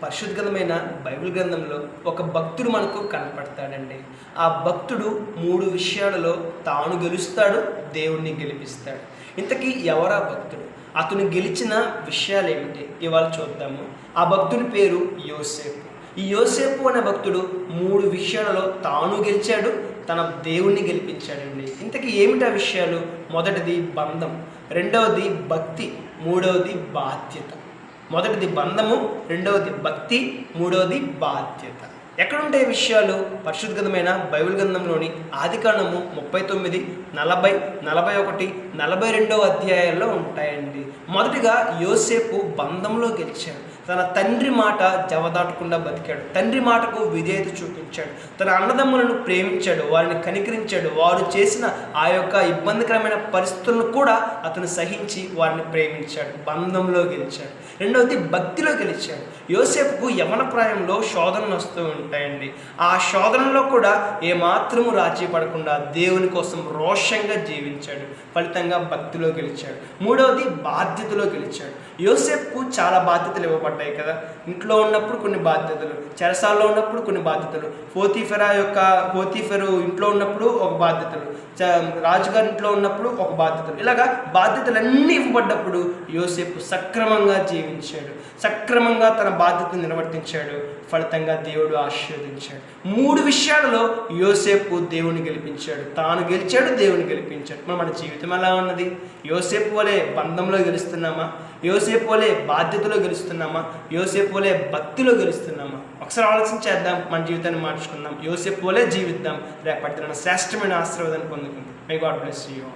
పరిశుద్ధ గ్రంథమైన బైబిల్ గ్రంథంలో ఒక భక్తుడు మనకు కనపడతాడండి. ఆ భక్తుడు 3 విషయాలలో తాను గెలుస్తాడు, దేవుణ్ణి గెలిపిస్తాడు. ఇంతకీ ఎవరా భక్తుడు? అతను గెలిచిన విషయాలేమిటి? ఇవాళ చూద్దాము. ఆ భక్తుని పేరు యోసేపు. ఈ యోసేపు అనే భక్తుడు 3 విషయాలలో తాను గెలిచాడు, తన దేవుణ్ణి గెలిపించాడండి. ఇంతకీ ఏమిటి ఆ విషయాలు? మొదటిది బంధం, రెండవది భక్తి, మూడవది బాధ్యత. మొదటిది బంధము, రెండవది భక్తి, మూడవది బాధ్యత. ఎక్కడుంటాయి విషయాలు? పరిశుద్ధ గ్రంథమైన బైబిల్ గ్రంథంలోని ఆదికాండము 39, 40, 41, 42 అధ్యాయాల్లో ఉంటాయండి. మొదటిగా యోసేపు బంధంలో గెలిచాడు. తన తండ్రి మాట జవదాటకుండా బతికాడు. తండ్రి మాటకు విధేయత చూపించాడు. తన అన్నదమ్ములను ప్రేమించాడు, వారిని కనికరించాడు. వారు చేసిన ఆ యొక్క ఇబ్బందికరమైన పరిస్థితులను కూడా అతను సహించి వారిని ప్రేమించాడు. బంధంలో గెలిచాడు. రెండవది భక్తిలో గెలిచాడు. యోసేపుకు యవన ప్రాయంలో శోధనలు వస్తూ ఉంటాయండి. ఆ శోధనలో కూడా ఏమాత్రము రాజీ పడకుండా దేవుని కోసం రోషంగా జీవించాడు. ఫలితంగా భక్తిలో గెలిచాడు. మూడవది బాధ్యతలో గెలిచాడు. యోసేపుకు చాలా బాధ్యతలు ఇవ్వబడ్డాయి కదా. ఇంట్లో ఉన్నప్పుడు కొన్ని బాధ్యతలు, చెరసాల్లో ఉన్నప్పుడు కొన్ని బాధ్యతలు, పోతీఫెరు ఇంట్లో ఉన్నప్పుడు ఒక బాధ్యతలు, రాజుగారి ఇంట్లో ఉన్నప్పుడు ఒక బాధ్యతలు. ఇలాగా బాధ్యతలన్నీ ఇవ్వబడ్డప్పుడు యోసేపు సక్రమంగా జీవించాడు, సక్రమంగా తన బాధ్యతను నిర్వర్తించాడు. ఫలితంగా దేవుడు ఆశీర్వదించాడు. 3 విషయాలలో యోసేపు దేవుని గెలిపించాడు. తాను గెలిచాడు, దేవుని గెలిపించాడు. మన జీవితం ఎలా ఉన్నది? యోసేపు వలె బంధంలో గెలుస్తున్నామా? యోసేపు వలె బాధ్యతలో గెలుస్తున్నామా? యోసేపు వలె భక్తిలో గెలుస్తున్నామా? ఒకసారి ఆలోచన చేద్దాం, మన జీవితాన్ని మార్చుకుందాం. యోసేపు వలె జీవిద్దాం. రేపటి శ్రేష్టమైన ఆశీర్వాదాన్ని పొందుకుందాం. May God bless you.